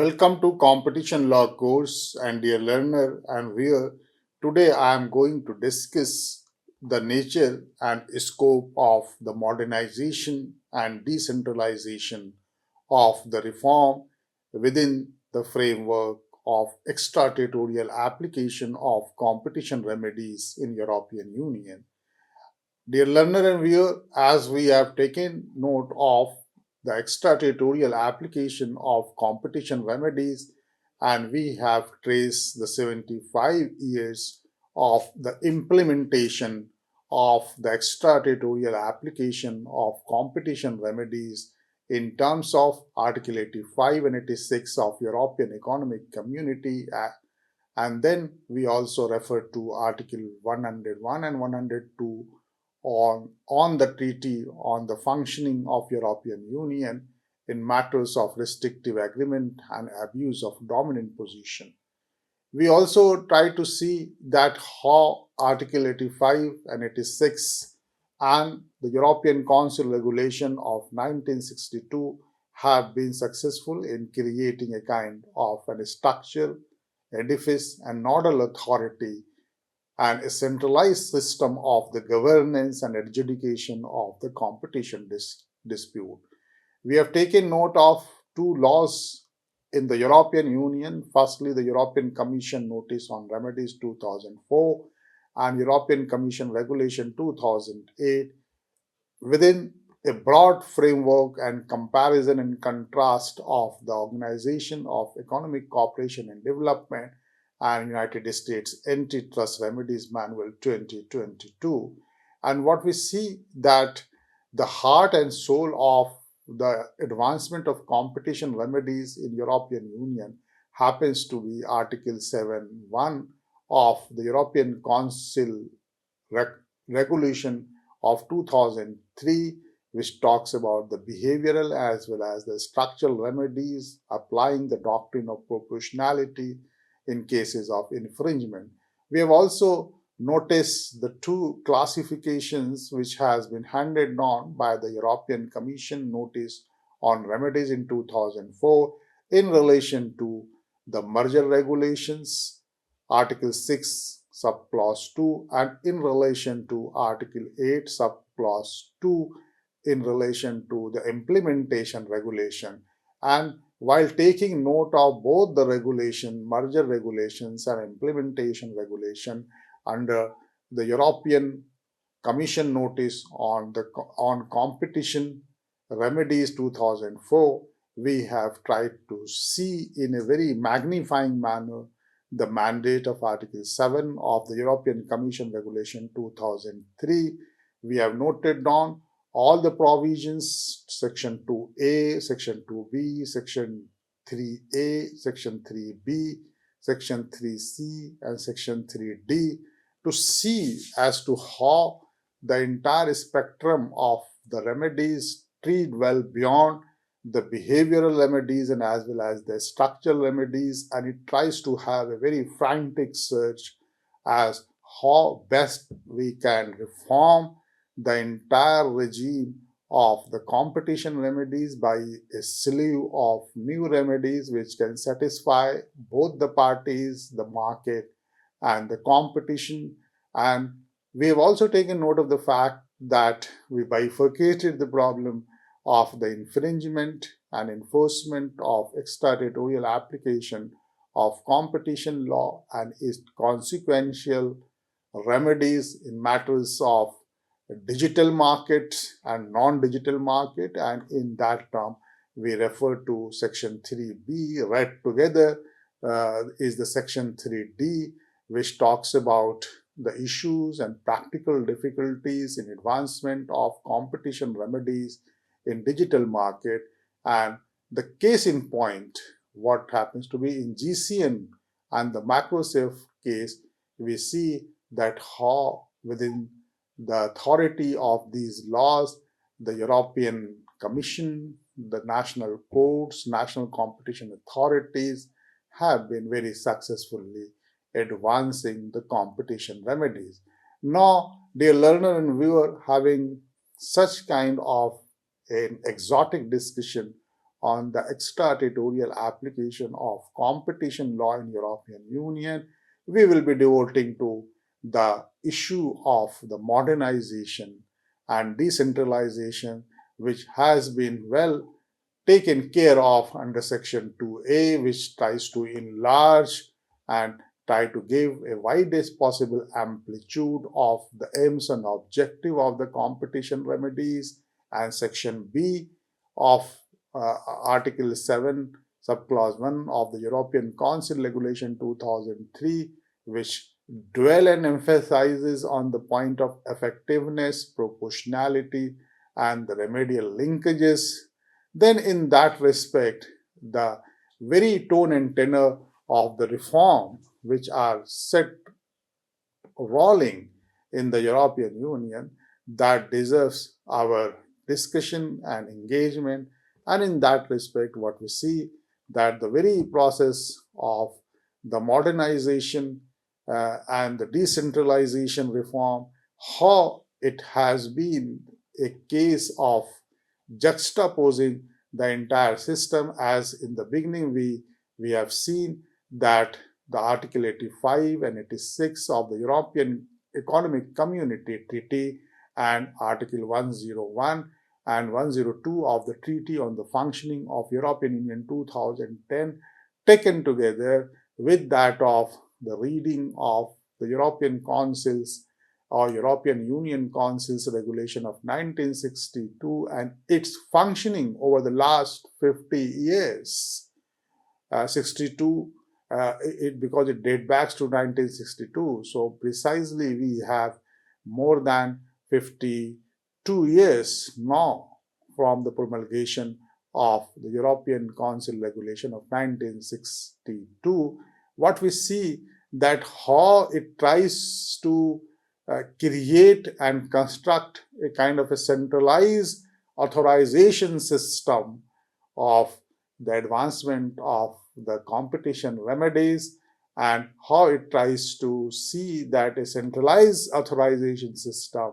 Welcome to Competition Law course and dear learner and viewer. Today I am going to discuss the nature and scope of the modernization and decentralization of the reform within the framework of extraterritorial application of competition remedies in European Union. Dear learner and viewer, as we have taken note of the extraterritorial application of competition remedies and we have traced the 75 years of the implementation of the extraterritorial application of competition remedies in terms of Article 85 and 86 of European Economic Community and then we also refer to Article 101 and 102 on the Treaty on the Functioning of European Union in matters of restrictive agreement and abuse of dominant position. We also try to see that how Article 85 and 86 and the European Council Regulation of 1962 have been successful in creating a kind of a structure, edifice, and nodal authority and a centralized system of the governance and adjudication of the competition dispute. We have taken note of two laws in the European Union. Firstly, the European Commission Notice on Remedies 2004 and European Commission Regulation 2008 within a broad framework and comparison and contrast of the Organization of Economic Cooperation and Development and United States Antitrust Remedies Manual 2022. And what we see that the heart and soul of the advancement of competition remedies in European Union happens to be Article 7.1 of the European Council Regulation of 2003, which talks about the behavioral as well as the structural remedies applying the doctrine of proportionality in cases of infringement. We have also noticed the two classifications which has been handed down by the European Commission Notice on Remedies in 2004 in relation to the merger regulations, Article 6 subclause 2 and in relation to Article 8 subclause 2 in relation to the implementation regulation. And while taking note of both the regulation, merger regulations and implementation regulation under the European Commission Notice on Competition Remedies 2004, we have tried to see in a very magnifying manner the mandate of Article 7 of the European Commission Regulation 2003. We have noted down all the provisions, Section 2A, Section 2B, Section 3A, Section 3B, Section 3C, and Section 3D to see as to how the entire spectrum of the remedies treat well beyond the behavioral remedies and as well as the structural remedies, and it tries to have a very frantic search as how best we can reform the entire regime of the competition remedies by a slew of new remedies which can satisfy both the parties, the market, and the competition. And we have also taken note of the fact that we bifurcated the problem of the infringement and enforcement of extraterritorial application of competition law and its consequential remedies in matters of digital market and non-digital market, and in that term we refer to Section 3B. Read together is the Section 3D, which talks about the issues and practical difficulties in advancement of competition remedies in digital market. And the case in point, what happens to be in GCN and the MacroSafe case, we see that how within the authority of these laws, the European Commission, the national courts, national competition authorities have been very successfully advancing the competition remedies. Now, dear learner and viewer, having such kind of an exotic discussion on the extraterritorial application of competition law in European Union. We will be devoting to the issue of the modernization and decentralization, which has been well taken care of under Section 2A, which tries to enlarge and try to give a widest possible amplitude of the aims and objective of the competition remedies, and Section B of Article 7, Subclause 1 of the European Council Regulation 2003, which dwell and emphasizes on the point of effectiveness, proportionality, and the remedial linkages. Then, in that respect, the very tone and tenor of the reform which are set rolling in the European Union that deserves our discussion and engagement. And in that respect, what we see that the very process of the modernization and the decentralization reform, how it has been a case of juxtaposing the entire system, as in the beginning we have seen that the Article 85 and 86 of the European Economic Community Treaty and Article 101 and 102 of the Treaty on the Functioning of European Union 2010, taken together with that of the reading of the European Council's or European Union Council's regulation of 1962 and its functioning over the last 50 years. 62 because it dates back to 1962. So precisely we have more than 52 years now from the promulgation of the European Council regulation of 1962. What we see that how it tries to create and construct a kind of a centralized authorization system of the advancement of the competition remedies, and how it tries to see that a centralized authorization system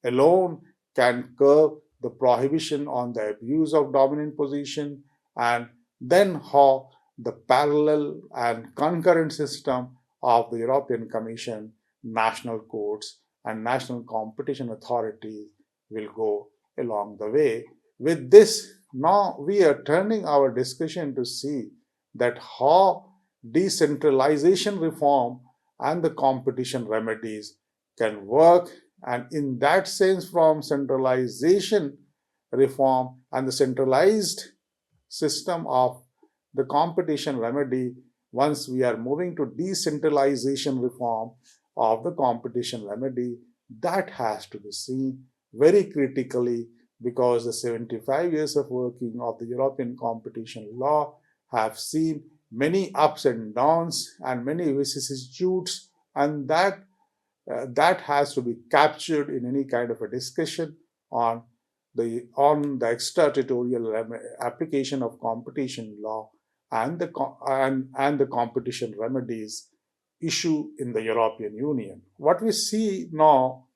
alone can curb the prohibition on the abuse of dominant position, and then how the parallel and concurrent system of the European Commission, national courts, and national competition authorities will go along the way. With this, now we are turning our discussion to see that how decentralization reform and the competition remedies can work, and in that sense, from centralization reform and the centralized system of the competition remedy, once we are moving to decentralization reform of the competition remedy, that has to be seen very critically, because the 75 years of working of the European competition law have seen many ups and downs and many vicissitudes, and that has to be captured in any kind of a discussion on the extraterritorial application of competition law and the competition remedies issue in the European Union. What we see now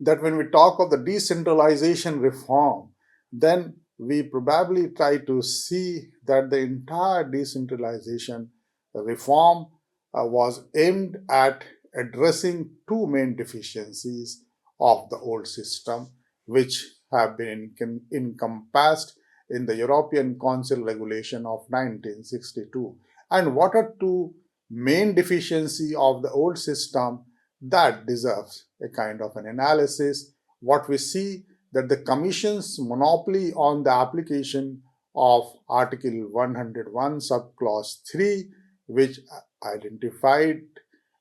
that when we talk of the decentralization reform, then we probably try to see that the entire decentralization reform was aimed at addressing two main deficiencies of the old system, which have been encompassed in the European Council regulation of 1962. And what are two main deficiencies of the old system that deserves a kind of an analysis? What we see that the Commission's monopoly on the application of Article 101, Subclause 3, which identified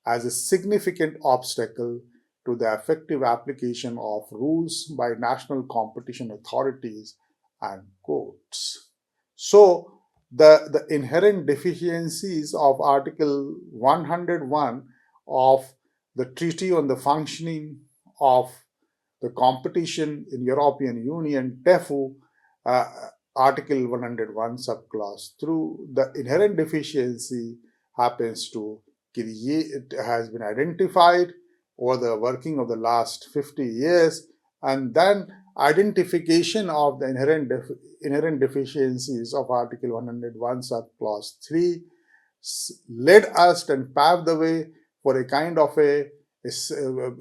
as a significant obstacle to the effective application of rules by national competition authorities and courts. So, the inherent deficiencies of Article 101 of the Treaty on the Functioning of the Competition in European Union, TEFU, uh, Article 101, subclause, through the inherent deficiency happens to create, has been identified over the working of the last 50 years, and then identification of the inherent deficiencies of Article 101 subclause 3 led us and paved the way for a kind of a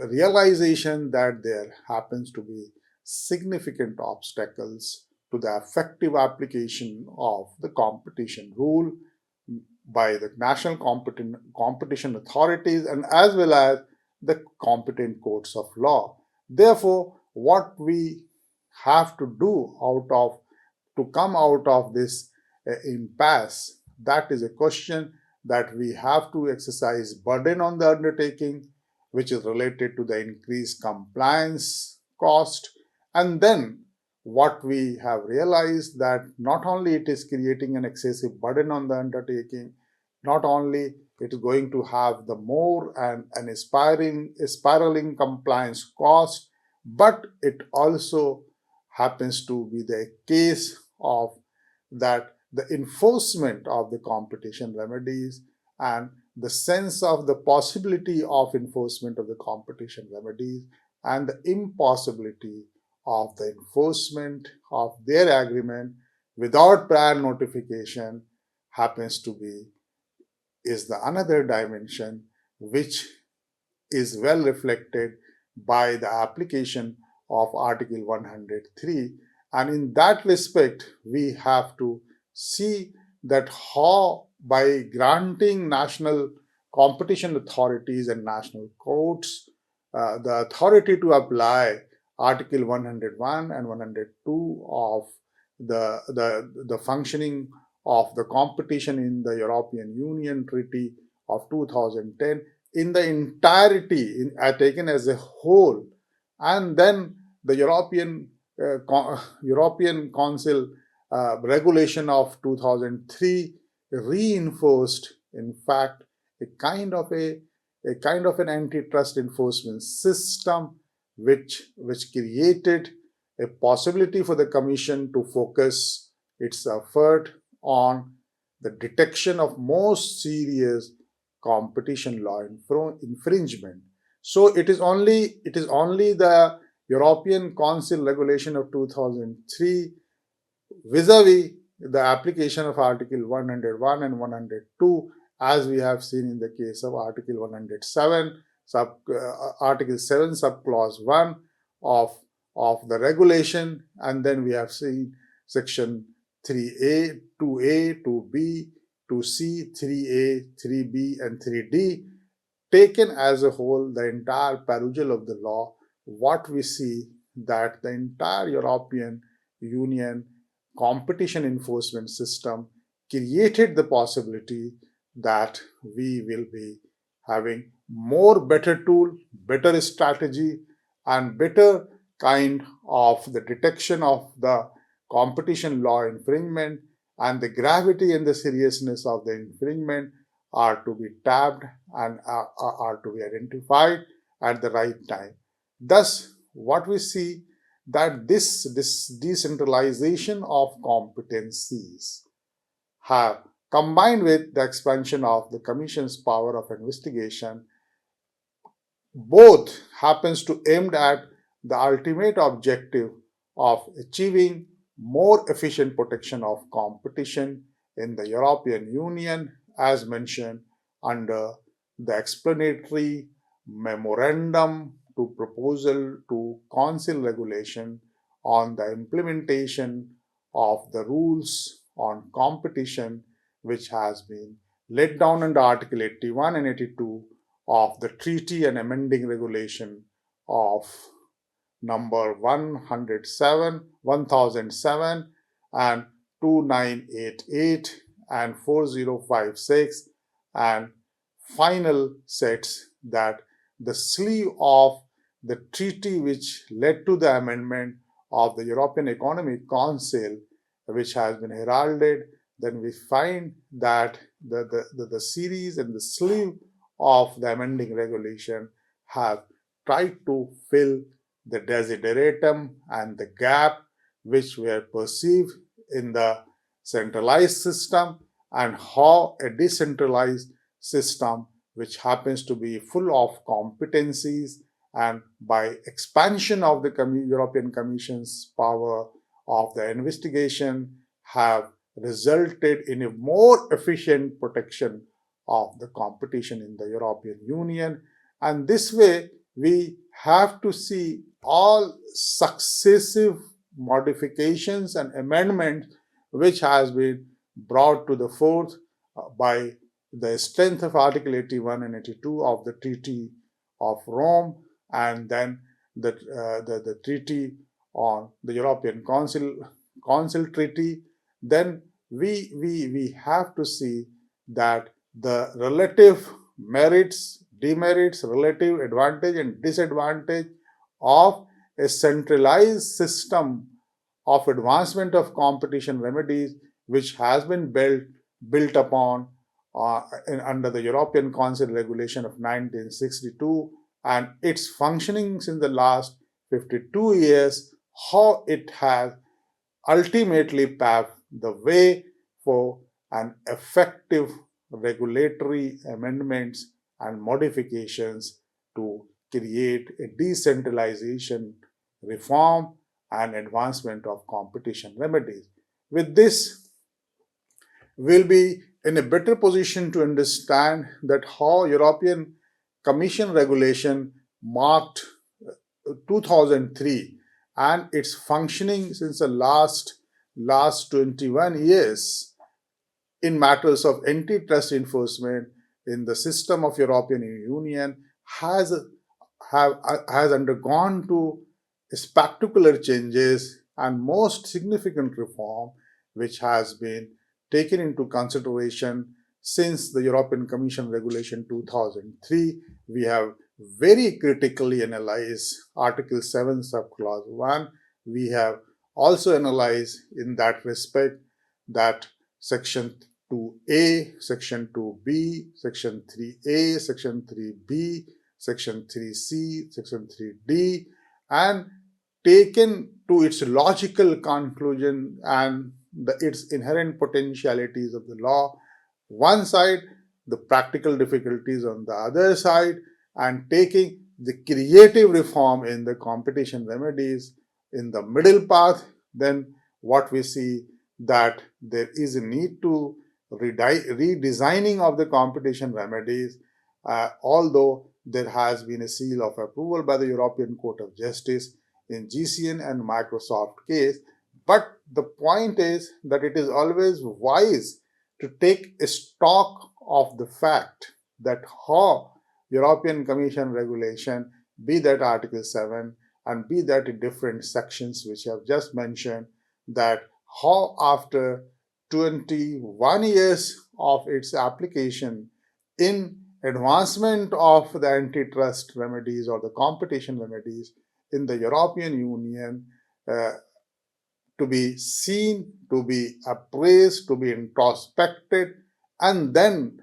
realization that there happens to be significant obstacles to the effective application of the competition rule by the national competition authorities and as well as the competent courts of law. Therefore, what we have to do out of to come out of this impasse, that is a question that we have to exercise burden on the undertaking, which is related to the increased compliance cost. And then what we have realized that not only it is creating an excessive burden on the undertaking, not only it is going to have the more and an spiraling compliance cost, but it also happens to be the case of that the enforcement of the competition remedies and the sense of the possibility of enforcement of the competition remedies and the impossibility of the enforcement of their agreement without prior notification happens to be is the another dimension which is well reflected by the application of Article 103. And in that respect, we have to see that how by granting national competition authorities and national courts the authority to apply Article 101 and 102 of the functioning of the competition in the European Union Treaty of 2010 in the entirety, taken as a whole, and then the European Council regulation of 2003 reinforced, in fact, a kind of an antitrust enforcement system which created a possibility for the Commission to focus its effort on the detection of most serious competition law infringement. So it is only the European Council regulation of 2003 vis-a-vis the application of Article 101 and 102, as we have seen in the case of Article 107, Article 7, subclause 1 of the regulation, and then we have seen Section 3A, 2A, 2B, 2C, 3A, 3B, and 3D. Taken as a whole, the entire perusal of the law, what we see that the entire European Union competition enforcement system created the possibility that we will be having more better tool, better strategy, and better kind of the detection of the competition law infringement, and the gravity and the seriousness of the infringement are to be tapped and are to be identified at the right time. Thus, what we see that this decentralization of competencies have combined with the expansion of the Commission's power of investigation, both happens to aimed at the ultimate objective of achieving more efficient protection of competition in the European Union, as mentioned under the explanatory memorandum to proposal to Council regulation on the implementation of the rules on competition, which has been laid down under Article 81 and 82 of the Treaty and Amending Regulation of number 107, 1007 and 2988 and 4056, and final sets that the sleeve of the treaty which led to the amendment of the European Economic Council, which has been heralded, then we find that the series and the sleeve of the amending regulation have tried to fill the desideratum and the gap which were perceived in the centralized system, and how a decentralized system which happens to be full of competencies and by expansion of the European Commission's power of the investigation have resulted in a more efficient protection of the competition in the European Union. And this way, we have to see all successive modifications and amendments which has been brought to the fore by the strength of Article 81 and 82 of the Treaty of Rome, and then the Treaty on the European Council Treaty. Then we have to see that the relative merits, demerits, relative advantage and disadvantage of a centralized system of advancement of competition remedies, which has been built upon under the European Council Regulation of 1962, and its functioning in the last 52 years, how it has ultimately paved the way for an effective regulatory amendments and modifications to create a decentralization, reform, and advancement of competition remedies. With this, we'll be in a better position to understand that how European Commission regulation marked 2003 and its functioning since the last 21 years in matters of antitrust enforcement in the system of European Union has has undergone to spectacular changes and most significant reform which has been taken into consideration since the European Commission Regulation 2003. We have very critically analyzed Article 7 subclause 1. We have also analyzed in that respect that Section 2A, Section 2B, Section 3A, Section 3B, Section 3C, Section 3D, and taken to its logical conclusion and its inherent potentialities of the law, one side, the practical difficulties on the other side, and taking the creative reform in the competition remedies in the middle path, then what we see that there is a need to redesigning of the competition remedies, although there has been a seal of approval by the European Court of Justice in GCN and Microsoft case. But the point is that it is always wise to take a stock of the fact that how European Commission regulation, be that Article 7 and be that in different sections which I have just mentioned, that how after 21 years of its application in advancement of the antitrust remedies or the competition remedies in the European Union, to be seen, to be appraised, to be introspected, and then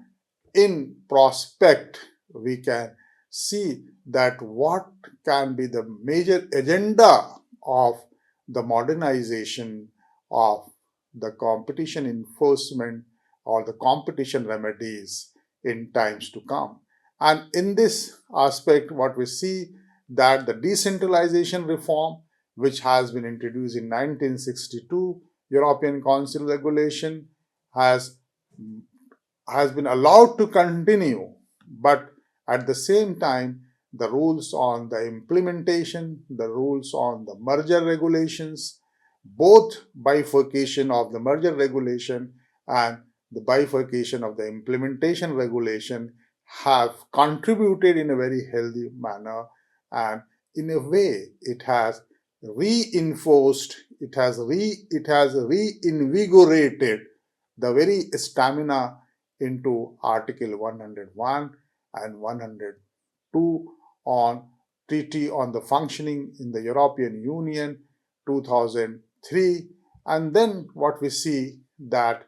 in prospect we can see that what can be the major agenda of the modernization of the competition enforcement or the competition remedies in times to come. And in this aspect, what we see that the decentralization reform, which has been introduced in 1962 European Council regulation, has been allowed to continue, but at the same time, the rules on the implementation, the rules on the merger regulations, both bifurcation of the merger regulation and the bifurcation of the implementation regulation have contributed in a very healthy manner, and in a way it has reinforced, it has reinvigorated the very stamina into Article 101 and 102 on Treaty on the Functioning in the European Union 2003. And then what we see that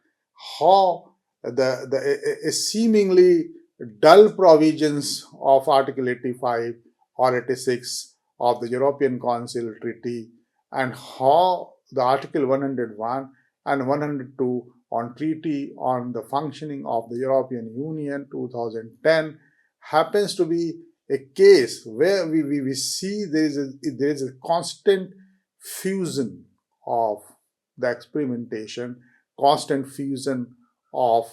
how the seemingly dull provisions of Article 85 or 86 of the European Council Treaty and how the Article 101 and 102 on Treaty on the Functioning of the European Union 2010 happens to be a case where we see there is a constant fusion of the experimentation, constant fusion of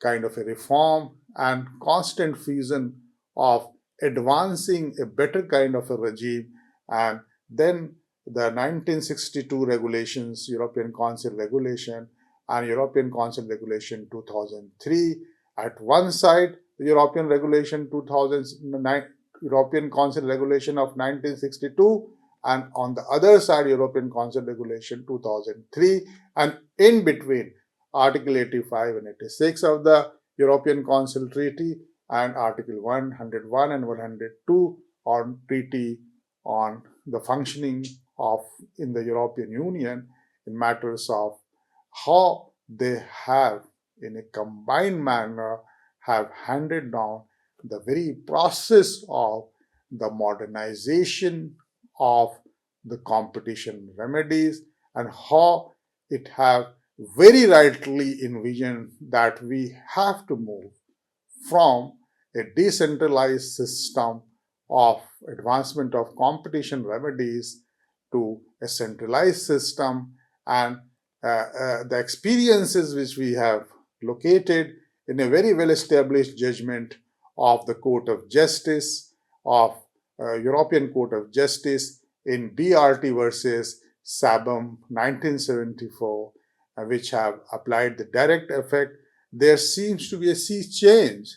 kind of a reform, and constant fusion of advancing a better kind of a regime. And then the 1962 regulations, European Council regulation, and European Council regulation 2003. At one side, the European regulation 2009, European Council regulation of 1962, and on the other side, European Council regulation 2003, and in between, Article 85 and 86 of the European Council Treaty, and Article 101 and 102 on Treaty on the functioning of in the European Union in matters of how they have, in a combined manner, have handed down the very process of the modernization of the competition remedies, and how it have very rightly envisioned that we have to move from a decentralized system of advancement of competition remedies to a centralized system. And the experiences which we have located in a very well established judgment of the Court of Justice, of European Court of Justice in BRT versus Sabam 1974, which have applied the direct effect, there seems to be a sea change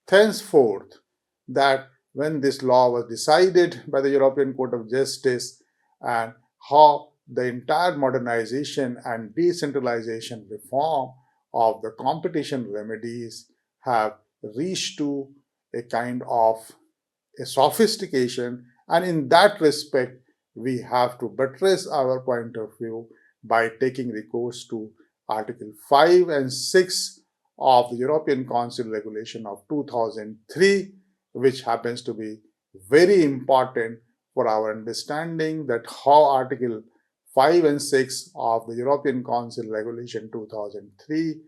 thenceforth, that when this law was decided by the European Court of Justice, and how the entire modernization and decentralization reform of the competition remedies have reached to a kind of a sophistication, and in that respect we have to buttress our point of view by taking recourse to Article 5 and 6 of the European Council regulation of 2003, which happens to be very important for our understanding that how Article 5 and 6 of the European Council regulation 2003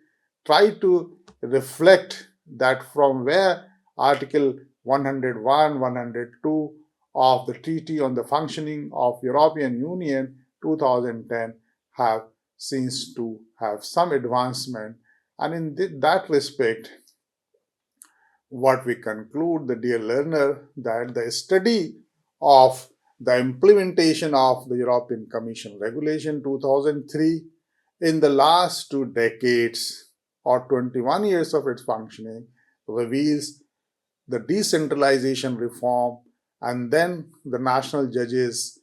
try to reflect that from where Article 101, 102 of the Treaty on the Functioning of European Union 2010 have seems to have some advancement. And in that respect, what we conclude, the dear learner, that the study of the implementation of the European Commission Regulation 2003 in the last 2 decades or 21 years of its functioning reveals the decentralization reform, and then the national judges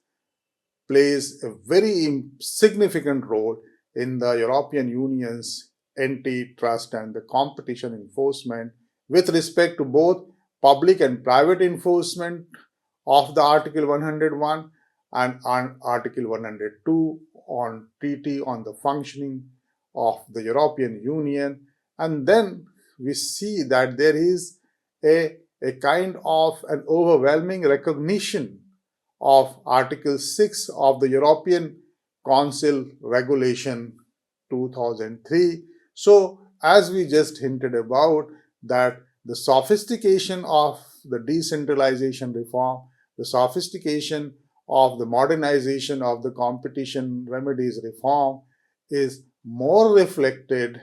plays a very significant role in the European Union's antitrust and the competition enforcement with respect to both public and private enforcement of the Article 101 and on Article 102 on Treaty on the Functioning of the European Union. And then we see that there is a kind of an overwhelming recognition of Article 6 of the European Council Regulation 2003. So, as we just hinted about, that the sophistication of the decentralization reform, the sophistication of the modernization of the competition remedies reform is more reflected,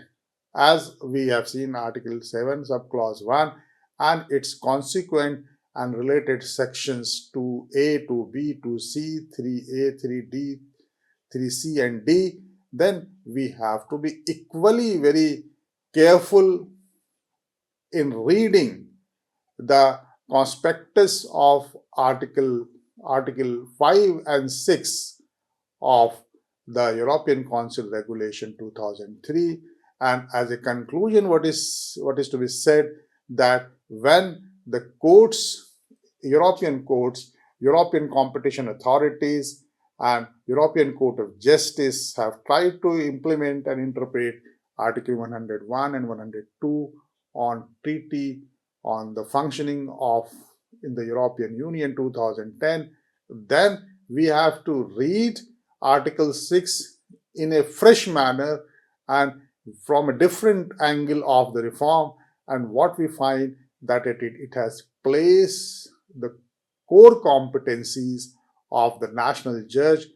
as we have seen Article 7, subclause 1, and its consequent and related sections 2A, 2B, 2C, 3A, 3D, 3C, and D, then we have to be equally very careful in reading the conspectus of Article 5 and 6 of the European Council Regulation 2003. And as a conclusion, what is to be said, that when the courts, European competition authorities, and European Court of Justice have tried to implement and interpret Article 101 and 102 on Treaty on the Functioning of in the European Union 2010, then we have to read Article 6 in a fresh manner and from a different angle of the reform. And what we find that it has placed the core competencies of the national judge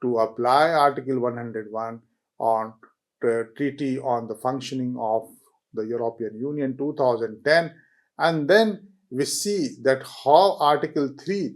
to apply Article 101 on the Treaty on the Functioning of the European Union 2010. And then we see that how Article 3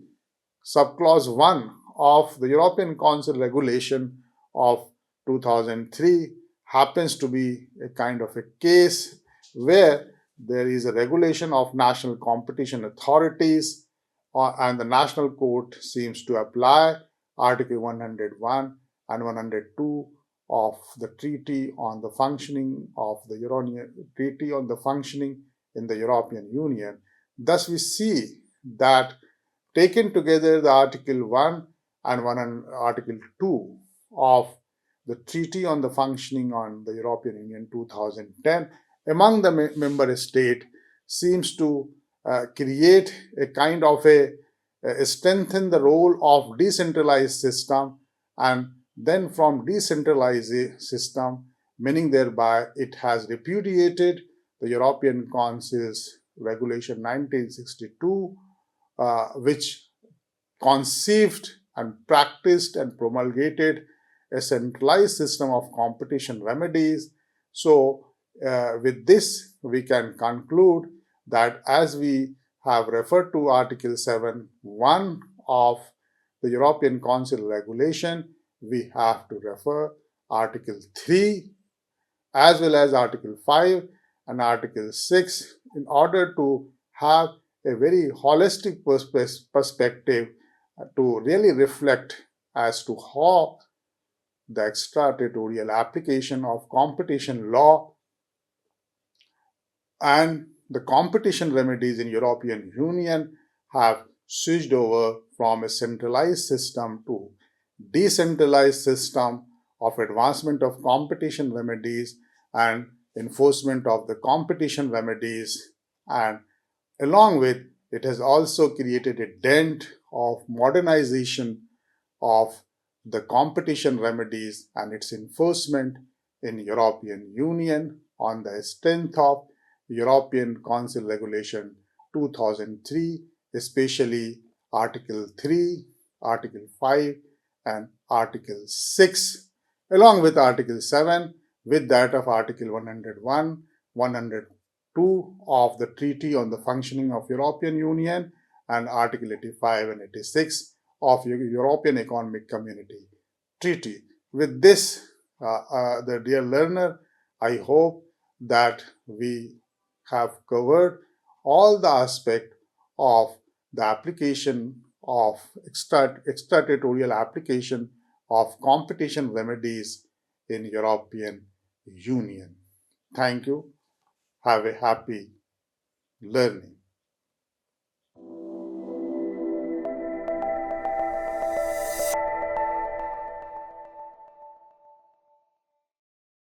subclause 1 of the European Council regulation of 2003 happens to be a kind of a case where there is a regulation of national competition authorities, and the national court seems to apply Article 101 and 102 of the Treaty on the Functioning of the European Treaty on the Functioning in the European Union. Thus, we see that taken together, the Article 1 and Article 2 of the Treaty on the Functioning on the European Union 2010 among the member states seems to create a kind of a strengthen the role of decentralized system, and then from decentralized system, meaning thereby it has repudiated the European Council's Regulation 1962, which conceived and practiced and promulgated a centralized system of competition remedies. So, with this, we can conclude that as we have referred to Article 7.1 of the European Council regulation, we have to refer Article 3 as well as Article 5 and Article 6 in order to have a very holistic perspective to really reflect as to how the extraterritorial application of competition law and the competition remedies in European Union have switched over from a centralized system to decentralized system of advancement of competition remedies and enforcement of the competition remedies, and along with it has also created a dent of modernization of the competition remedies and its enforcement in European Union on the strength of European Council Regulation 2003, especially Article 3, Article 5, and Article 6, along with Article 7, with that of Article 101, 102 of the Treaty on the Functioning of European Union, and Article 85 and 86 of European Economic Community Treaty. With this, the dear learner, I hope that we have covered all the aspect of the application of extraterritorial application of competition remedies in European Union. Thank you. Have a happy learning.